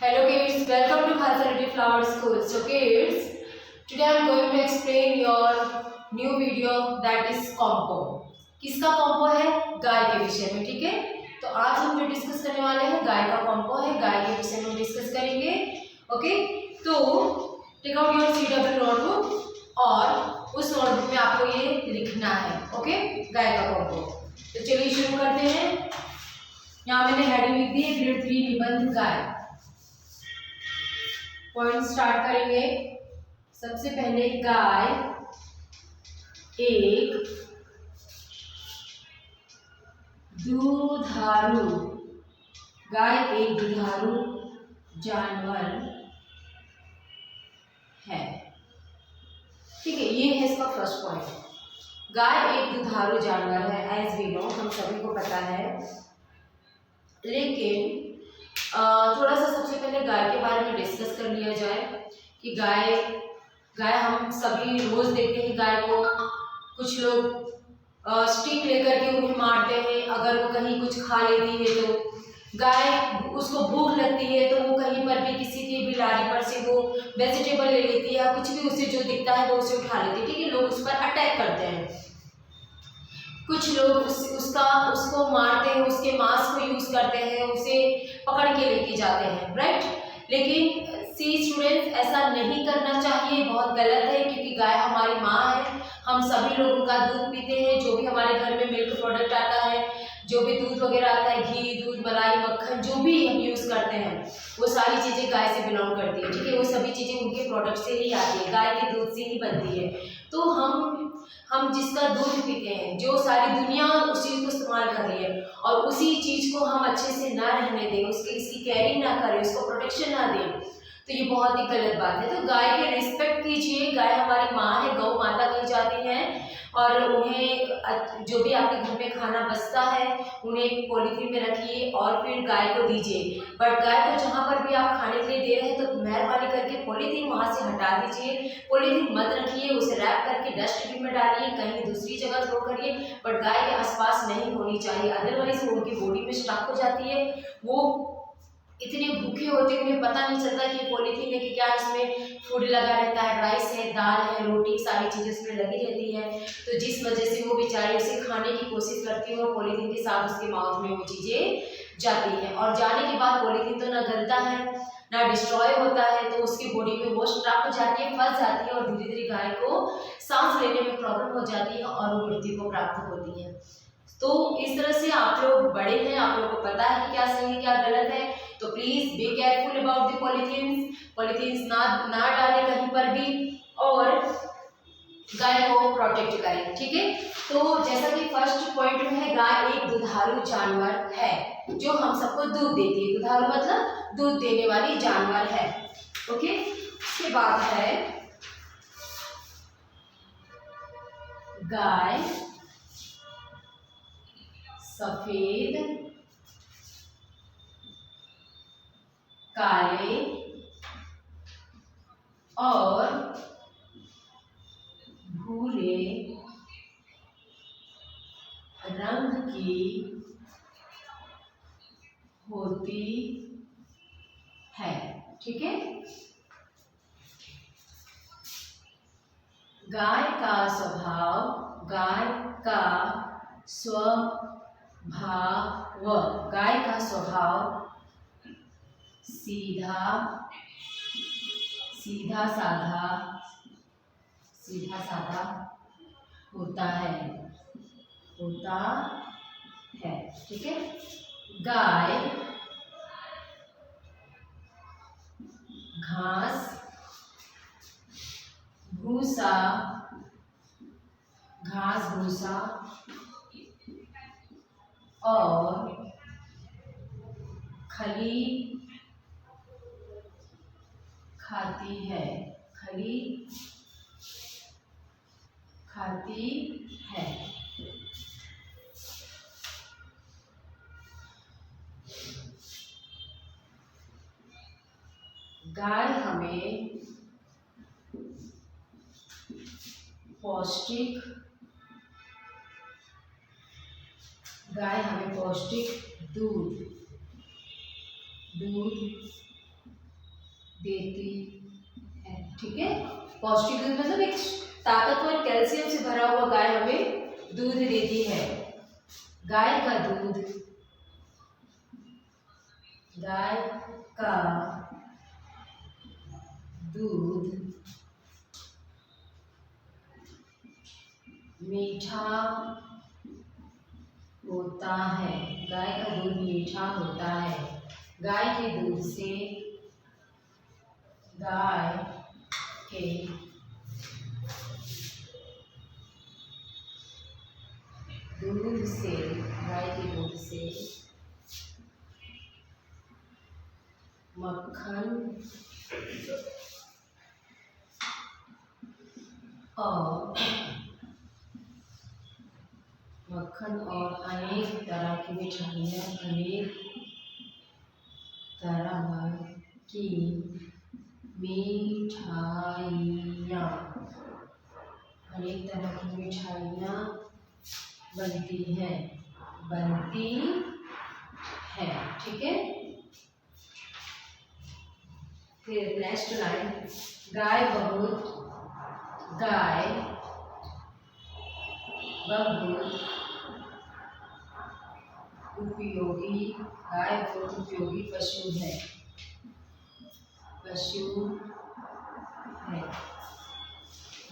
Hello kids, welcome to Khalsa Flower School. So kids, today I am going to explain your new video that is compo. किसका compo है? गाय के विषय में, ठीक है। तो आज हम जो डिस्कस करने वाले हैं गाय का compo है, गाय के विषय में डिस्कस करेंगे। ओके, तो take out your CW notebook और उस नोटबुक में आपको ये लिखना है। ओके, गाय का compo। तो चलिए शुरू करते हैं। यहाँ मैंने हेडिंग लिख दी है ग्रेड 3 निबंध गाय। पॉइंट स्टार्ट करेंगे। सबसे पहले गाय एक दुधारू, गाय एक दुधारू जानवर है। ठीक है, ये है इसका फर्स्ट पॉइंट। गाय एक दुधारू जानवर है, एज वी नो, हम सभी को पता है। लेकिन थोड़ा सा सबसे पहले गाय के बारे में डिस्कस कर लिया जाए कि गाय हम सभी रोज देखते हैं गाय को। कुछ लोग स्टिक लेकर के उन्हें मारते हैं। अगर वो कहीं कुछ खा लेती है तो गाय, उसको भूख लगती है तो वो कहीं पर भी किसी की भी लारी पर से वो वेजिटेबल ले लेती है, कुछ भी उसे जो दिखता है वो उसे उठा लेती है। ठीक है, लोग उस पर अटैक करते हैं। कुछ लोग उसको मारते हैं, उसके मांस को यूज करते हैं, उसे पकड़ के लेके जाते हैं, राइट। लेकिन सी स्टूडेंट्स, ऐसा नहीं करना चाहिए, बहुत गलत है। क्योंकि गाय हमारी माँ है, हम सभी लोग उनका दूध पीते हैं। जो भी हमारे घर में मिल्क प्रोडक्ट आता है, जो भी दूध वगैरह आता है, घी, दूध, मलाई, मक्खन, जो भी हम यूज करते हैं, वो सारी चीजें गाय से बिलोंग करती है। ठीक है, वो सभी चीजें उनके प्रोडक्ट से ही आती है, गाय के दूध से ही बनती है। तो हम जिसका दूध पीते हैं, जो सारी दुनिया उस चीज़ को इस्तेमाल कर रही है और उसी चीज़ को हम अच्छे से ना रहने दें, इसकी केयरिंग ना करें, उसको प्रोटेक्शन ना दें, तो ये बहुत ही गलत बात है। तो गाय के रिस्पेक्ट कीजिए। गाय हमारी माँ है, गौ माता कही जाती है। और उन्हें जो भी आपके घर में खाना बचता है उन्हें एक पॉलीथीन में रखिए और फिर गाय को दीजिए। बट गाय को जहाँ पर भी आप खाने के लिए दे रहे हैं तो मेहरबानी करके पॉलीथीन वहाँ से हटा दीजिए। पॉलीथीन मत रखिए, उसे रैप करके डस्टबिन में डालिए, कहीं दूसरी जगह थ्रो करिए। बट गाय के आसपास नहीं होनी चाहिए, अदरवाइज वो उनकी बॉडी में स्टक हो जाती है। वो इतने भूखे होते हैं, उन्हें पता नहीं चलता कि पॉलीथीन है कि क्या, इसमें फूड लगा रहता है, राइस है, दाल है, रोटी, सारी चीज़ें उसमें लगी रहती है। तो जिस वजह से वो बेचारी उसे खाने की कोशिश करती है और पॉलीथीन के साथ उसके माउथ में वो चीज़ें जाती हैं। और जाने के बाद पॉलीथीन तो ना गलता है ना डिस्ट्रॉय होता है, तो उसकी बॉडी में वो स्टक हो जाती है, फंस जाती है और धीरे धीरे गाय को सांस लेने में प्रॉब्लम हो जाती है और वो मृत्यु को प्राप्त होती है। तो इस तरह से आप लोग बड़े हैं, आप लोगों को पता है कि क्या सही है क्या गलत है। तो please be careful about the polythenes ना डालें कहीं पर भी और गाय को प्रोटेक्ट करें। ठीक है, तो जैसा कि फर्स्ट पॉइंट में है, गाय एक दुधारू जानवर है जो हम सबको दूध देती है। दुधारू मतलब दूध देने वाली जानवर है। ओके, उसके बाद है गाय सफेद, काले और भूरे रंग की होती है। ठीक है, गाय का स्वभाव सीधा साधा होता है। ठीक है, गाय घास भूसा और खली खाती है। गाय हमें पौष्टिक दूध देती है। ठीक है, पौष्टिक दूध मतलब एक ताकतवर कैल्शियम से भरा हुआ गाय हमें दूध देती है। गाय का दूध, गाय का दूध मीठा होता है। गाय का दूध मीठा होता है। गाय के दूध से, गाय के दूध से, गाय के दूध से मक्खन और अनेक तरह की मिठाइयाँ, अनेक तरह की मिठाइयाँ बनती हैं, ठीक है। फिर नेक्स्ट लाइन, गाय बहुत उपयोगी, गाय बहुत उपयोगी पशु है।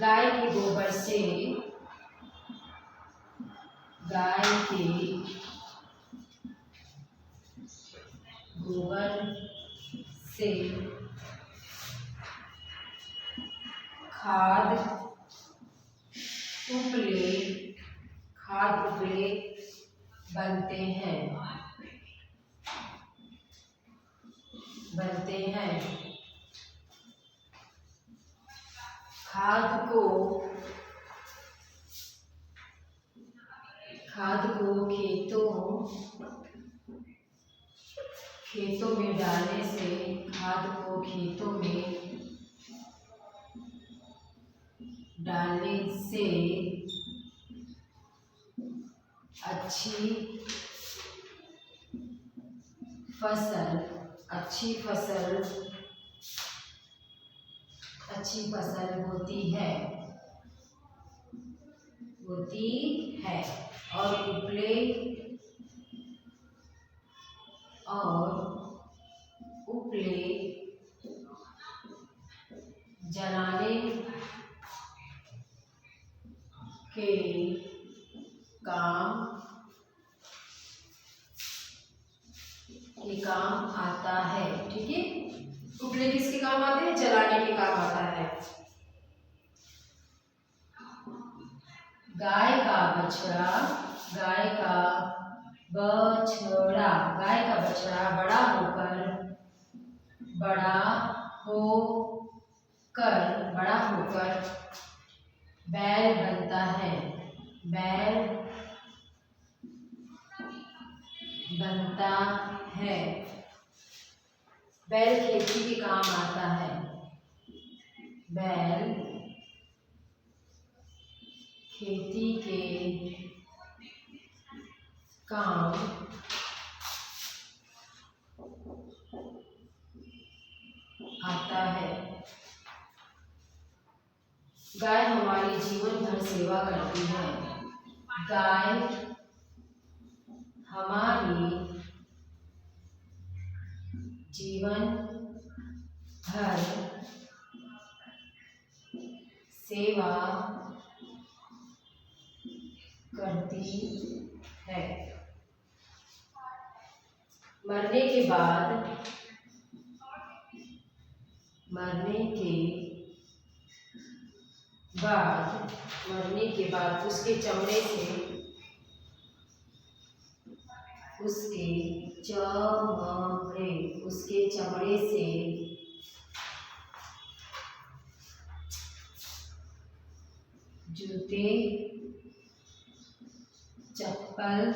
गाय के गोबर से, खाद उपले बनते हैं। खाद को खेतों में डालने से, अच्छी फसल होती है और उपले जलाने के काम आता है। ठीक है, उपले किसके काम आते हैं? जलाने के काम आता है। गाय का बछड़ा बड़ा होकर बैल बनता है। बैल खेती के काम आता है। बैल खेती के काम आता है। गाय हमारी जीवन भर सेवा करती है। गाय हमारी जीवन भर सेवा करती है। मरने के बाद उसके चमड़े से जूते, चप्पल,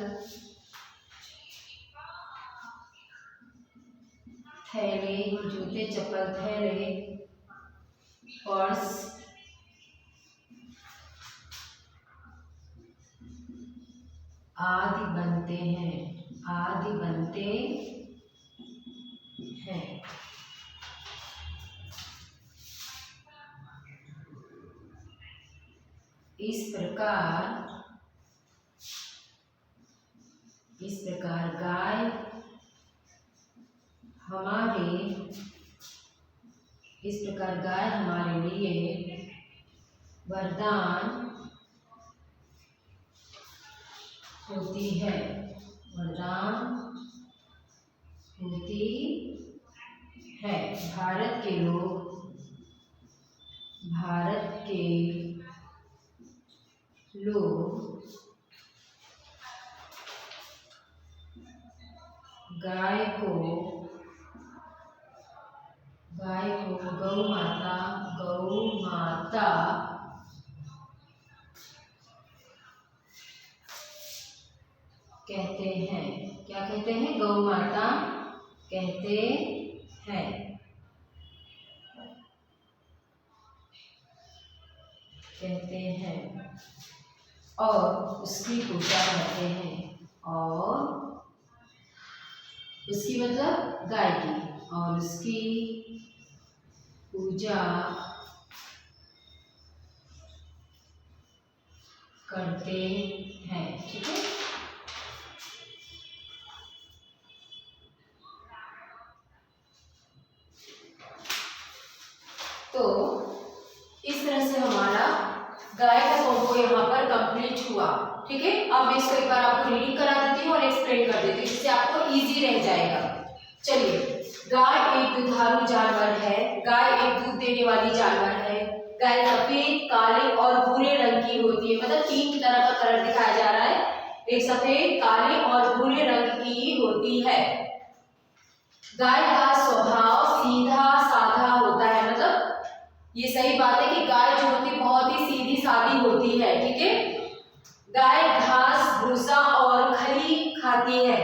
थैले, पर्स आदि बनते हैं। इस प्रकार गाय हमारे लिए वरदान होती है, भारत के लोग गाय को गौ माता कहते हैं। क्या कहते हैं? गौ माता कहते हैं और उसकी पूजा करते हैं, और उसकी मतलब गाय की, और उसकी पूजा करते हैं। ठीक है। तो इस तरह से हमारा गाय का कॉम्बो यहाँ पर कंप्लीट हुआ। ठीक है। अब मैं इसको एक बार आपको रीडिंग करा देती हूँ और एक्सप्लेन कर देती हूँ, जिससे आपको इजी रह जाएगा। चलिए, गाय एक दुधारू जानवर है। गाय एक दूध देने वाली जानवर है। गाय सफेद, काले और भूरे रंग की होती है। मतलब 3 तरह का कलर दिखाया जा रहा है। एक सफेद, काले और भूरे रंग की होती है। गाय का स्वभाव सीधा साधा होता है। मतलब ये सही बात है कि गाय जो होती है बहुत ही सीधी सादी होती है। ठीक है। गाय घास, भूसा और खली खाती है।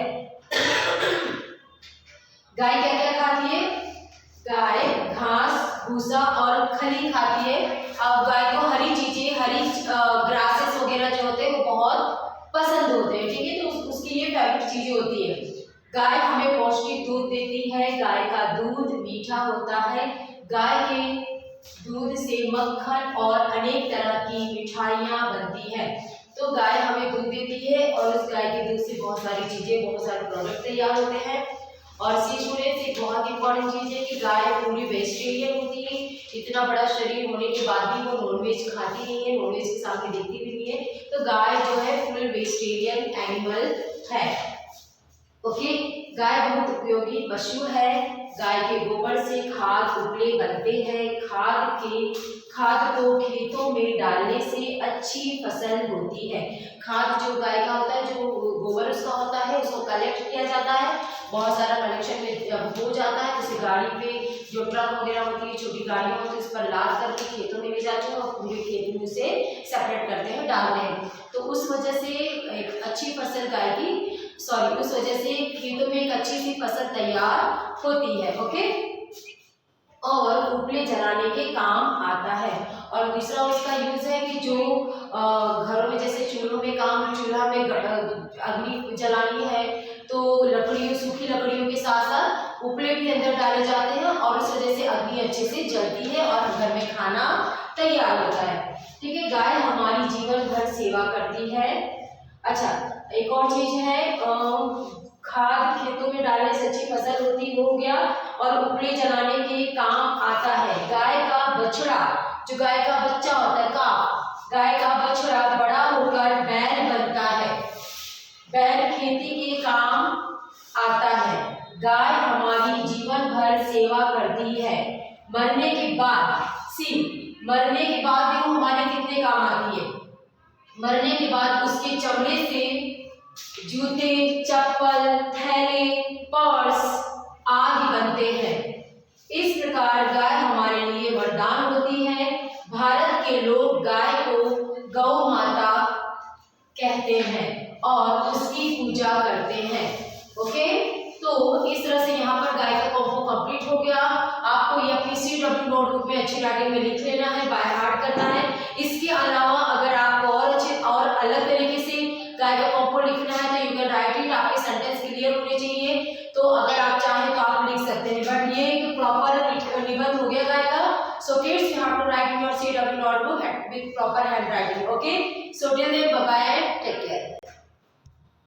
गाय क्या क्या खाती है? गाय घास, भूसा और खली खाती है। अब गाय को हरी चीजें, हरी ग्रासेस वगैरह जो होते हैं वो बहुत पसंद होते हैं। ठीक है। तो उसकी ये फेवरेट चीजें होती है। गाय हमें पौष्टिक दूध देती है। गाय का दूध मीठा होता है। गाय के दूध से मक्खन और अनेक तरह की मिठाइयाँ बनती हैं। तो गाय हमें दूध देती है और उस गाय के दूध से बहुत सारी चीजें, बहुत सारे प्रोडक्ट तैयार होते हैं। और सी स्टूडेंट्स, एक बहुत इंपॉर्टेंट चीज है कि गाय पूरी वेजिटेरियन होती है। इतना बड़ा शरीर होने के बाद भी वो नॉनवेज खाती नहीं है, नॉनवेज के सामने देखती भी नहीं है। तो गाय जो है फुल वेजिटेरियन एनिमल है। ओके। गाय बहुत उपयोगी पशु है। गाय के गोबर से खाद उपले बनते हैं। खाद को खेतों में डालने से अच्छी फसल होती है। खाद जो गाय का होता है, जो गोबर उसका होता है, उसको कलेक्ट किया जाता है। बहुत सारा कलेक्शन में जब हो जाता है तो उसे गाड़ी पे, जो ट्रक वगैरह होती है, छोटी गाड़ियाँ होती है, उस पर लाद करके खेतों में ले जाते हैं और पूरे खेत में उसे सेपरेट करते हैं, डालते हैं। तो उस वजह से एक अच्छी फसल गाय की उस वजह से खेतों में एक अच्छी सी फसल तैयार होती है। ओके। और उपले जलाने के काम आता है। और दूसरा उसका यूज है कि जो घरों में, जैसे चूल्हा में अग्नि जलानी है तो सूखी लकड़ियों के साथ साथ उपले भी अंदर डाले जाते हैं और उस वजह से अग्नि अच्छे से जलती है और घर में खाना तैयार होता है। ठीक है। गाय हमारी जीवन भर सेवा करती है। अच्छा, एक और चीज है, खाद खेतों में डालने से अच्छी फसल होती, वो हो गया। और उपले जलाने के काम आता है। गाय का बछड़ा, जो गाय का बच्चा होता है, गाय का बछड़ा बड़ा होकर बैल बनता है। बैल खेती के काम आता है। गाय हमारी जीवन भर सेवा करती है। मरने के बाद भी वो हमारे कितने काम आती है? मरने के बाद उसके चमड़े से जूते, चप्पल, थैले, पर्स आदि बनते हैं। इस प्रकार गाय हमारे लिए वरदान होती है। भारत के लोग गाय को गौ माता कहते हैं और उसकी पूजा करते हैं। ओके। तो इस तरह से यहाँ पर गाय का कॉम्बो कंप्लीट हो गया। आपको ये अपनी CW नोटबुक में अच्छी राइटिंग में लिख लेना है, बाय हार्ट करना है। इसके अलावा अगर आपको और अच्छे और अलग तरीके से गाय का कॉम्बो लिखना है तो यू कैन राइट इट। आपके सेंटेंस क्लियर होने चाहिए। तो अगर आप चाहें तो आप लिख सकते हैं, बट ये एक प्रॉपर निबंध हो गया गाय का। So kids, you have to write in your CW notebook with proper handwriting. Okay, so till then, bye bye.